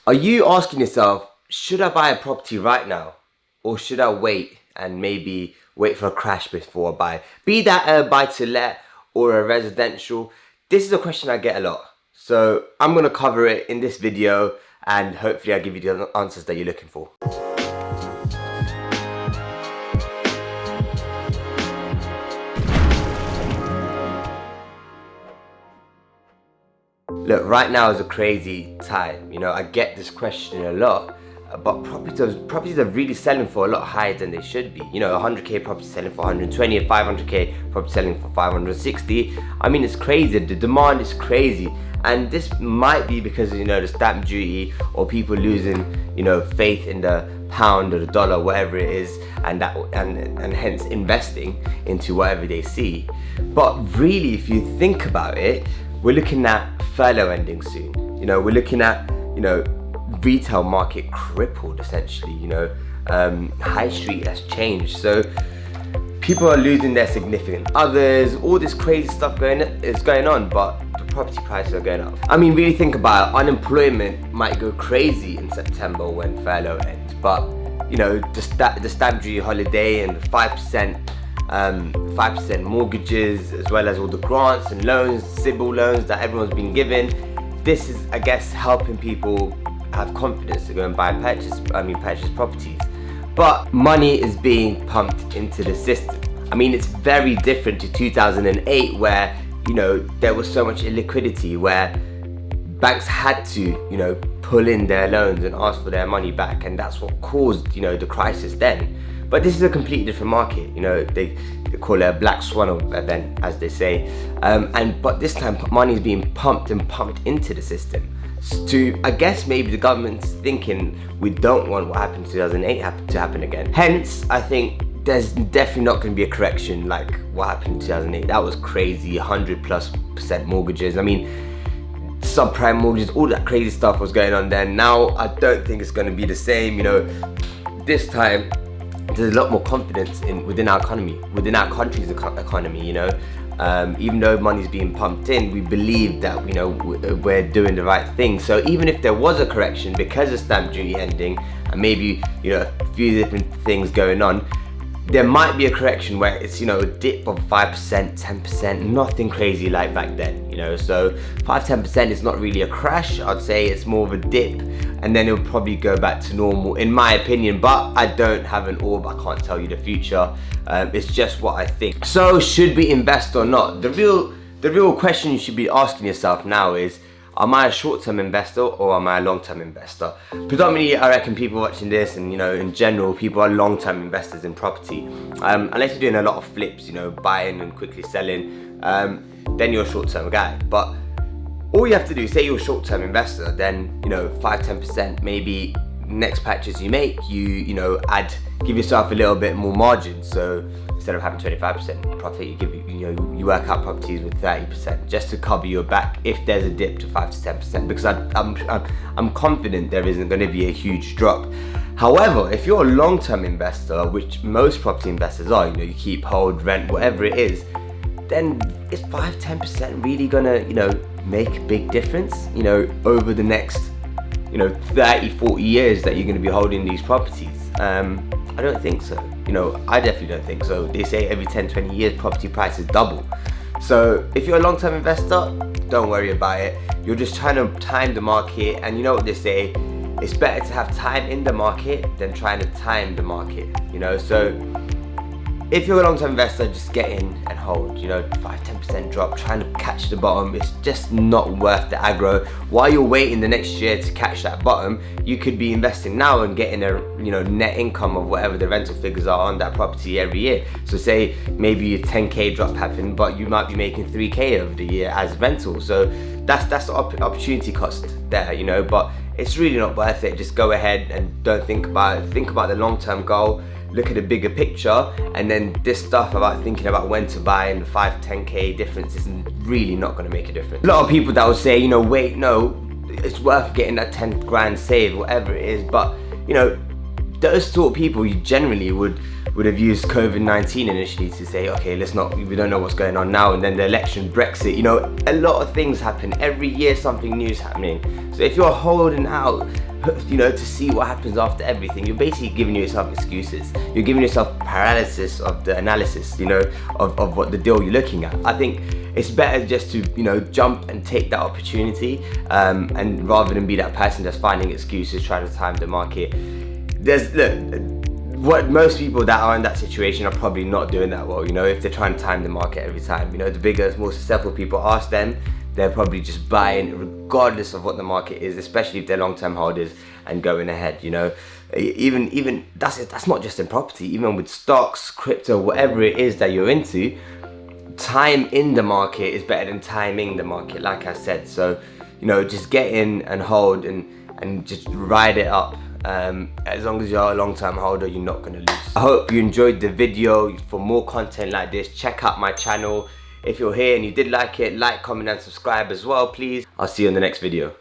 Are you asking yourself, should I buy a property right now? Or should I wait and maybe wait for a crash before I buy? Be that a buy to let or a residential. This is a question I get a lot. So I'm going to cover it in this video and hopefully I'll give you the answers that you're looking for. Look, right now is a crazy time. You know, I get this question a lot, but properties are really selling for a lot higher than they should be. You know, 100k property selling for 120, and 500k property selling for 560. I mean, it's crazy. The demand is crazy, and this might be because of, you know, the stamp duty or people losing, you know, faith in the pound or the dollar, whatever it is, and hence investing into whatever they see. But really, if you think about it, we're looking at furlough ending soon. You know, we're looking at, you know, retail market crippled essentially. You know, high street has changed, so people are losing their significant others. All this crazy stuff is going on, but the property prices are going up. I mean, really think about it. Unemployment might go crazy in September when furlough ends, but you know, the stamp duty holiday and the 5% mortgages, as well as all the grants and loans, CIBIL loans that everyone's been given. This is, I guess, helping people have confidence to go and purchase properties. But money is being pumped into the system. I mean, it's very different to 2008, where, you know, there was so much illiquidity, where banks had to, you know, pull in their loans and ask for their money back, and that's what caused, you know, the crisis then. But this is a completely different market. You know, they call it a black swan event, as they say. But this time, money is being pumped into the system. To, I guess, maybe the government's thinking we don't want what happened in 2008 to happen again. Hence, I think there's definitely not going to be a correction like what happened in 2008. That was crazy, 100+% mortgages. I mean, subprime mortgages, all that crazy stuff was going on then. Now, I don't think it's going to be the same. You know, this time, there's a lot more confidence within our economy, within our country's economy. You know, even though money's being pumped in, we believe that, you know, we're doing the right thing. So even if there was a correction because of stamp duty ending and maybe, you know, a few different things going on, there might be a correction where it's, you know, a dip of 5%, 10%, nothing crazy like back then, you know. So 5-10% is not really a crash. I'd say it's more of a dip, and then it'll probably go back to normal, in my opinion. But I don't have an orb, I can't tell you the future. It's just what I think. So should we invest or not? The real question you should be asking yourself now is, am I a short-term investor or am I a long-term investor? Predominantly, I reckon people watching this, and, you know, in general, people are long-term investors in property. Unless you're doing a lot of flips, you know, buying and quickly selling, then you're a short-term guy. But all you have to do, say you're a short-term investor, then, you know, 5-10%, maybe next patches you make, you know, give yourself a little bit more margin. So instead of having 25% profit, you work out properties with 30%, just to cover your back if there's a dip to 5-10%, because I'm confident there isn't going to be a huge drop. However, if you're a long-term investor, which most property investors are, you know, you keep, hold, rent, whatever it is, then is 5-10% really gonna, you know, make a big difference, you know, over the next, you know, 30-40 years that you're going to be holding these properties? I don't think so. You know, I definitely don't think so. They say every 10-20 years property prices double. So if you're a long-term investor, don't worry about it. You're just trying to time the market, and you know what they say, it's better to have time in the market than trying to time the market, you know. So if you're a long-term investor, just get in and hold. You know, 5-10% drop, trying to catch the bottom, it's just not worth the aggro. While you're waiting the next year to catch that bottom, you could be investing now and getting a, you know, net income of whatever the rental figures are on that property every year. So say maybe a 10k drop happened, but you might be making 3k over the year as rental. So that's the opportunity cost there, you know. But it's really not worth it. Just go ahead and don't think about it. Think about the long-term goal. Look at the bigger picture, and then this stuff about thinking about when to buy and the 5-10k difference is really not going to make a difference. A lot of people that will say, you know, wait, no, it's worth getting that 10 grand save, whatever it is. But, you know, those sort of people, you generally would would have used COVID-19 initially to say, okay, we don't know what's going on now, and then the election, Brexit, you know, a lot of things happen. Every year something new is happening. So if you're holding out, you know, to see what happens after everything, you're basically giving yourself excuses. You're giving yourself paralysis of the analysis, you know, of what the deal you're looking at. I think it's better just to, you know, jump and take that opportunity, and rather than be that person that's finding excuses trying to time the market. What most people that are in that situation are probably not doing that well, you know, if they're trying to time the market every time. You know, the bigger, more successful people, ask them, they're probably just buying regardless of what the market is, especially if they're long-term holders and going ahead, you know. Even that's not just in property, even with stocks, crypto, whatever it is that you're into, time in the market is better than timing the market, like I said. So, you know, just get in and hold and just ride it up. As long as you're a long-term holder, you're not gonna lose. I hope you enjoyed the video. For more content like this, check out my channel. If you're here and you did like it, like, comment and subscribe as well, please. I'll see you in the next video.